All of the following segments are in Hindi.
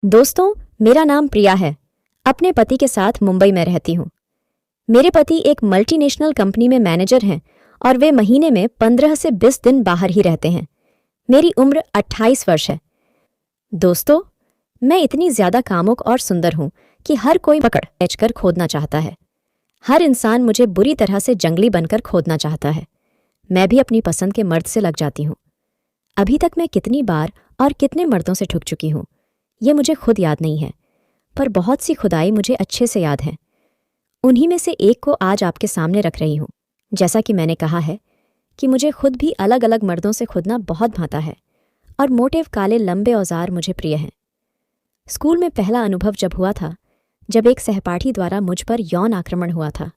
दोस्तों, मेरा नाम प्रिया है। अपने पति के साथ मुंबई में रहती हूँ। मेरे पति एक मल्टीनेशनल कंपनी में मैनेजर हैं और वे महीने में 15 से 20 दिन बाहर ही रहते हैं। मेरी उम्र 28 वर्ष है। दोस्तों, मैं इतनी ज्यादा कामुक और सुंदर हूँ कि हर कोई पकड़ खींचकर खोदना चाहता है। हर इंसान मुझे बुरी तरह से जंगली बनकर खोदना चाहता है। मैं भी अपनी पसंद के मर्द से लग जाती हूँ। अभी तक मैं कितनी बार और कितने मर्दों से ठुक चुकी हूँ, ये मुझे खुद याद नहीं है, पर बहुत सी खुदाई मुझे अच्छे से याद है। उन्हीं में से एक को आज आपके सामने रख रही हूँ। जैसा कि मैंने कहा है कि मुझे खुद भी अलग अलग मर्दों से खुदना बहुत भाता है और मोटे काले लंबे औजार मुझे प्रिय हैं। स्कूल में पहला अनुभव जब हुआ था, जब एक सहपाठी द्वारा मुझ पर यौन आक्रमण हुआ था।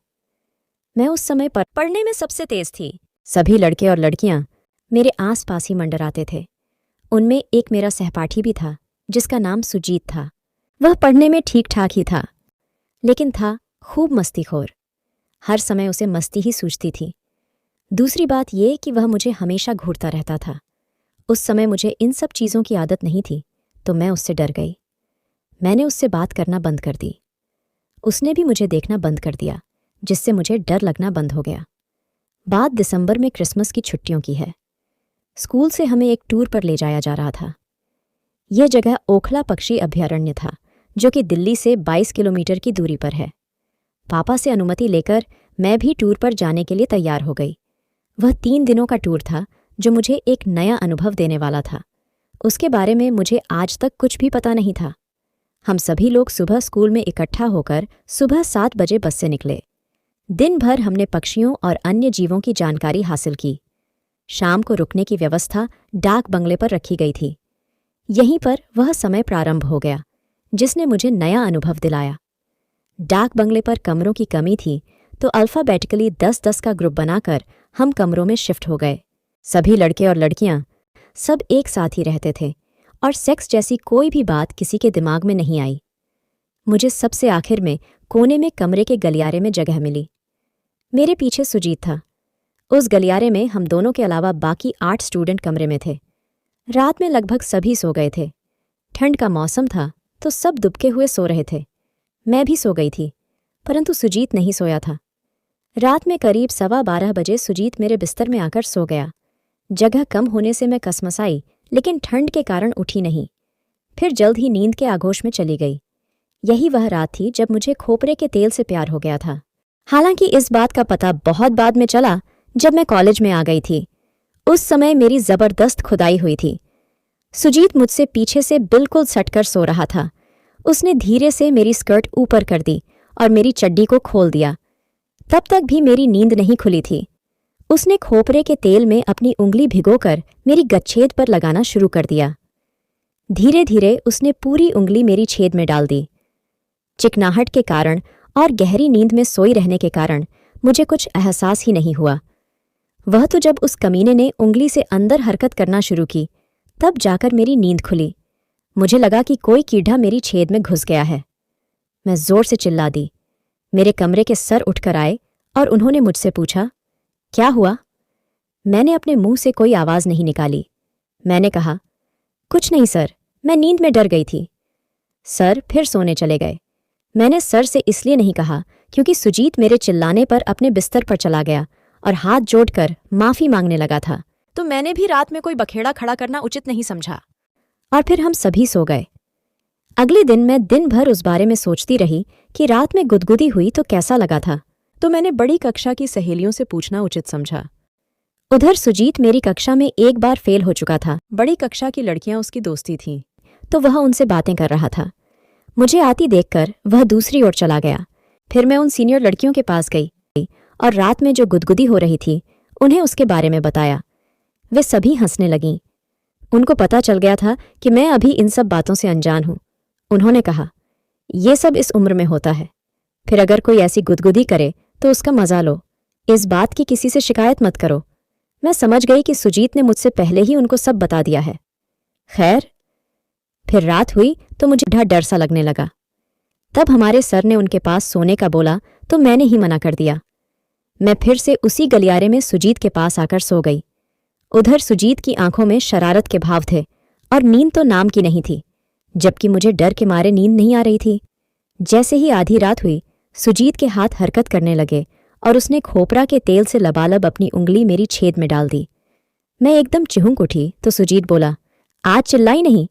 मैं उस समय पर पढ़ने में सबसे तेज थी। सभी लड़के और लड़कियां मेरे आसपास ही मंडराते थे। उनमें एक मेरा सहपाठी भी था जिसका नाम सुजीत था। वह पढ़ने में ठीक ठाक ही था, लेकिन था खूब मस्तीखोर। हर समय उसे मस्ती ही सूझती थी। दूसरी बात यह कि वह मुझे हमेशा घूरता रहता था। उस समय मुझे इन सब चीज़ों की आदत नहीं थी, तो मैं उससे डर गई। मैंने उससे बात करना बंद कर दी। उसने भी मुझे देखना बंद कर दिया, जिससे मुझे डर लगना बंद हो गया। बात दिसंबर में क्रिसमस की छुट्टियों की है। स्कूल से हमें एक टूर पर ले जाया जा रहा था। यह जगह ओखला पक्षी अभयारण्य था, जो कि दिल्ली से 22 किलोमीटर की दूरी पर है। पापा से अनुमति लेकर मैं भी टूर पर जाने के लिए तैयार हो गई। वह 3 दिनों का टूर था, जो मुझे एक नया अनुभव देने वाला था। उसके बारे में मुझे आज तक कुछ भी पता नहीं था। हम सभी लोग सुबह स्कूल में इकट्ठा होकर सुबह 7 बजे बस से निकले। दिन भर हमने पक्षियों और अन्य जीवों की जानकारी हासिल की। शाम को रुकने की व्यवस्था डाक बंगले पर रखी गई थी। यहीं पर वह समय प्रारंभ हो गया जिसने मुझे नया अनुभव दिलाया। डाक बंगले पर कमरों की कमी थी, तो अल्फ़ाबेटिकली 10-10 का ग्रुप बनाकर हम कमरों में शिफ्ट हो गए। सभी लड़के और लड़कियां सब एक साथ ही रहते थे और सेक्स जैसी कोई भी बात किसी के दिमाग में नहीं आई। मुझे सबसे आखिर में कोने में कमरे के गलियारे में जगह मिली। मेरे पीछे सुजीत था। उस गलियारे में हम दोनों के अलावा बाकी 8 स्टूडेंट कमरे में थे। रात में लगभग सभी सो गए थे। ठंड का मौसम था, तो सब दुबके हुए सो रहे थे। मैं भी सो गई थी, परंतु सुजीत नहीं सोया था। रात में करीब 12:15 बजे सुजीत मेरे बिस्तर में आकर सो गया। जगह कम होने से मैं कसमसाई, लेकिन ठंड के कारण उठी नहीं। फिर जल्द ही नींद के आगोश में चली गई। यही वह रात थी जब मुझे खोपरे के तेल से प्यार हो गया था। हालांकि इस बात का पता बहुत बाद में चला, जब मैं कॉलेज में आ गई थी। उस समय मेरी जबरदस्त खुदाई हुई थी। सुजीत मुझसे पीछे से बिल्कुल सटकर सो रहा था। उसने धीरे से मेरी स्कर्ट ऊपर कर दी और मेरी चड्डी को खोल दिया। तब तक भी मेरी नींद नहीं खुली थी। उसने खोपरे के तेल में अपनी उंगली भिगोकर मेरी गच्छेद पर लगाना शुरू कर दिया। धीरे धीरे उसने पूरी उंगली मेरी छेद में डाल दी। चिकनाहट के कारण और गहरी नींद में सोई रहने के कारण मुझे कुछ एहसास ही नहीं हुआ। वह तो जब उस कमीने ने उंगली से अंदर हरकत करना शुरू की, तब जाकर मेरी नींद खुली। मुझे लगा कि कोई कीड़ा मेरी छेद में घुस गया है। मैं जोर से चिल्ला दी। मेरे कमरे के सर उठकर आए और उन्होंने मुझसे पूछा, क्या हुआ? मैंने अपने मुंह से कोई आवाज नहीं निकाली। मैंने कहा, कुछ नहीं सर, मैं नींद में डर गई थी। सर फिर सोने चले गए। मैंने सर से इसलिए नहीं कहा क्योंकि सुजीत मेरे चिल्लाने पर अपने बिस्तर पर चला गया और हाथ जोड़कर माफी मांगने लगा था, तो मैंने भी रात में कोई बखेड़ा खड़ा करना उचित नहीं समझा और फिर हम सभी सो गए। अगले दिन मैं दिन भर उस बारे में सोचती रही कि रात में गुदगुदी हुई तो कैसा लगा था, तो मैंने बड़ी कक्षा की सहेलियों से पूछना उचित समझा। उधर सुजीत मेरी कक्षा में एक बार फेल हो चुका था। बड़ी कक्षा की लड़कियां उसकी दोस्ती थीं, तो वह उनसे बातें कर रहा था। मुझे आती देखकर वह दूसरी ओर चला गया। फिर मैं उन सीनियर लड़कियों के पास गई और रात में जो गुदगुदी हो रही थी उन्हें उसके बारे में बताया। वे सभी हंसने लगीं। उनको पता चल गया था कि मैं अभी इन सब बातों से अनजान हूं। उन्होंने कहा, ये सब इस उम्र में होता है। फिर अगर कोई ऐसी गुदगुदी करे तो उसका मजा लो। इस बात की किसी से शिकायत मत करो। मैं समझ गई कि सुजीत ने मुझसे पहले ही उनको सब बता दिया है। खैर, फिर रात हुई तो मुझे डर सा लगने लगा। तब हमारे सर ने उनके पास सोने का बोला, तो मैंने ही मना कर दिया। मैं फिर से उसी गलियारे में सुजीत के पास आकर सो गई। उधर सुजीत की आंखों में शरारत के भाव थे और नींद तो नाम की नहीं थी। जबकि मुझे डर के मारे नींद नहीं आ रही थी। जैसे ही आधी रात हुई, सुजीत के हाथ हरकत करने लगे और उसने खोपरा के तेल से लबालब अपनी उंगली मेरी छेद में डाल दी। मैं एकदम चिहुंक उठी तो सुजीत बोला, आज चिल्लाई नहीं।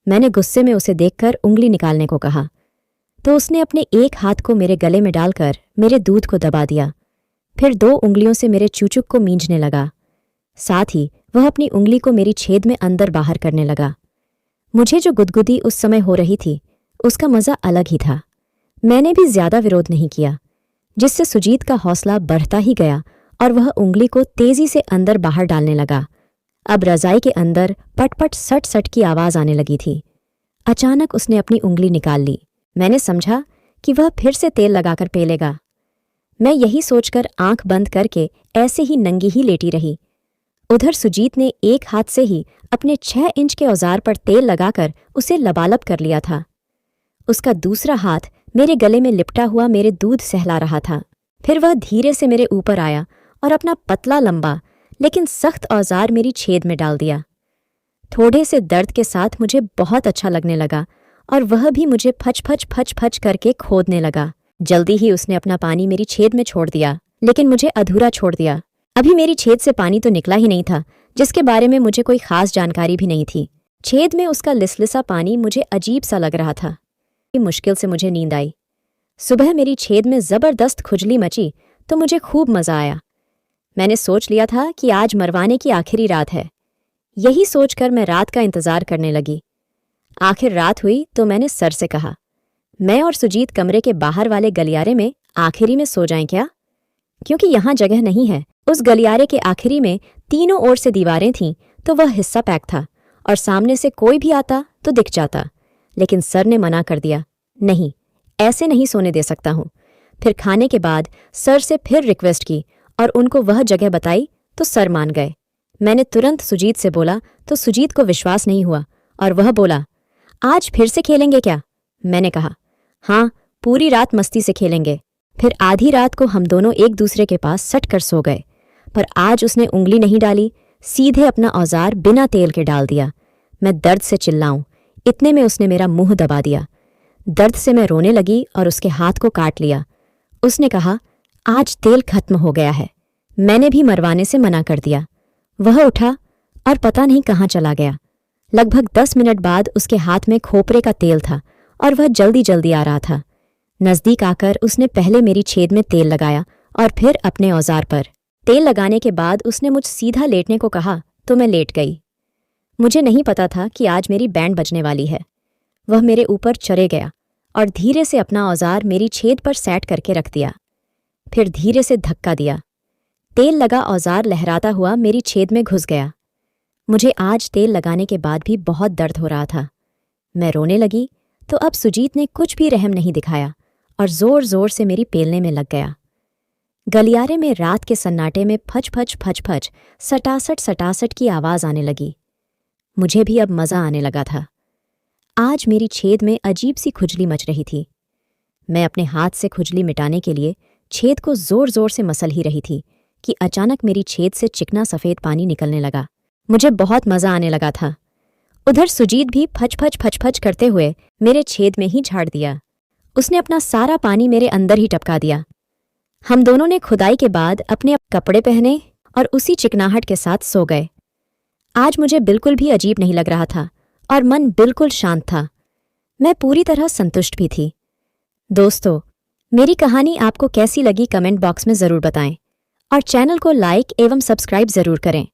मैंने गुस्से में उसे देखकर उंगली निकालने को कहा तो उसने अपने एक हाथ को मेरे गले में डालकर मेरे दूध को दबा दिया। फिर 2 उंगलियों से मेरे चूचुक को मींजने लगा। साथ ही वह अपनी उंगली को मेरी छेद में अंदर बाहर करने लगा। मुझे जो गुदगुदी उस समय हो रही थी उसका मज़ा अलग ही था। मैंने भी ज्यादा विरोध नहीं किया, जिससे सुजीत का हौसला बढ़ता ही गया और वह उंगली को तेजी से अंदर बाहर डालने लगा। अब रजाई के अंदर पट-पट सट-सट की आवाज आने लगी थी। अचानक उसने अपनी उंगली निकाल ली। मैंने समझा कि वह फिर से तेल लगाकर पेलेगा। मैं यही सोचकर आंख बंद करके ऐसे ही नंगी ही लेटी रही। उधर सुजीत ने एक हाथ से ही अपने 6 इंच के औजार पर तेल लगाकर उसे लबालब कर लिया था। उसका दूसरा हाथ मेरे गले में लिपटा हुआ मेरे दूध सहला रहा था। फिर वह धीरे से मेरे ऊपर आया और अपना पतला लंबा लेकिन सख्त औजार मेरी छेद में डाल दिया। थोड़े से दर्द के साथ मुझे बहुत अच्छा लगने लगा और वह भी मुझे फच फच फच फच करके खोदने लगा। जल्दी ही उसने अपना पानी मेरी छेद में छोड़ दिया, लेकिन मुझे अधूरा छोड़ दिया। अभी मेरी छेद से पानी तो निकला ही नहीं था, जिसके बारे में मुझे कोई खास जानकारी भी नहीं थी। छेद में उसका लिसलिसा पानी मुझे अजीब सा लग रहा था। मुश्किल से मुझे नींद आई। सुबह मेरी छेद में जबरदस्त खुजली मची तो मुझे खूब मजा आया। मैंने सोच लिया था कि आज मरवाने की आखिरी रात है। यही सोचकर मैं रात का इंतजार करने लगी। आखिर रात हुई तो मैंने सर से कहा, मैं और सुजीत कमरे के बाहर वाले गलियारे में आखिरी में सो जाएं क्या? क्योंकि यहाँ जगह नहीं है। उस गलियारे के आखिरी में तीनों ओर से दीवारें थीं तो वह हिस्सा पैक था और सामने से कोई भी आता तो दिख जाता। लेकिन सर ने मना कर दिया, नहीं, ऐसे नहीं सोने दे सकता हूं। फिर खाने के बाद सर से फिर रिक्वेस्ट की और उनको वह जगह बताई तो सर मान गए। मैंने तुरंत सुजीत से बोला तो सुजीत को विश्वास नहीं हुआ और वह बोला, आज फिर से खेलेंगे क्या? मैंने कहा, हाँ, पूरी रात मस्ती से खेलेंगे। फिर आधी रात को हम दोनों एक दूसरे के पास सट कर सो गए। पर आज उसने उंगली नहीं डाली, सीधे अपना औजार बिना तेल के डाल दिया। मैं दर्द से चिल्लाऊं, इतने में उसने मेरा मुंह दबा दिया। दर्द से मैं रोने लगी और उसके हाथ को काट लिया। उसने कहा, आज तेल खत्म हो गया है। मैंने भी मरवाने से मना कर दिया। वह उठा और पता नहीं कहाँ चला गया। लगभग 10 मिनट बाद उसके हाथ में खोपरे का तेल था और वह जल्दी जल्दी आ रहा था। नजदीक आकर उसने पहले मेरी छेद में तेल लगाया और फिर अपने औजार पर। तेल लगाने के बाद उसने मुझ सीधा लेटने को कहा तो मैं लेट गई। मुझे नहीं पता था कि आज मेरी बैंड बजने वाली है। वह मेरे ऊपर चढ़े गया और धीरे से अपना औजार मेरी छेद पर सेट करके रख दिया। फिर धीरे से धक्का दिया। तेल लगा औजार लहराता हुआ मेरी छेद में घुस गया। मुझे आज तेल लगाने के बाद भी बहुत दर्द हो रहा था। मैं रोने लगी तो अब सुजीत ने कुछ भी रहम नहीं दिखाया और जोर जोर से मेरी पेलने में लग गया। गलियारे में रात के सन्नाटे में फच फच फच फच सटासट सटासट की आवाज आने लगी। मुझे भी अब मजा आने लगा था। आज मेरी छेद में अजीब सी खुजली मच रही थी। मैं अपने हाथ से खुजली मिटाने के लिए छेद को जोर जोर से मसल ही रही थी कि अचानक मेरी छेद से चिकना सफेद पानी निकलने लगा। मुझे बहुत मजा आने लगा था। उधर सुजीत भी फच फच फच फच करते हुए मेरे छेद में ही झाड़ दिया। उसने अपना सारा पानी मेरे अंदर ही टपका दिया। हम दोनों ने खुदाई के बाद अपने कपड़े पहने और उसी चिकनाहट के साथ सो गए। आज मुझे बिल्कुल भी अजीब नहीं लग रहा था और मन बिल्कुल शांत था। मैं पूरी तरह संतुष्ट भी थी। दोस्तों, मेरी कहानी आपको कैसी लगी कमेंट बॉक्स में ज़रूर बताएं और चैनल को लाइक एवं सब्सक्राइब ज़रूर करें।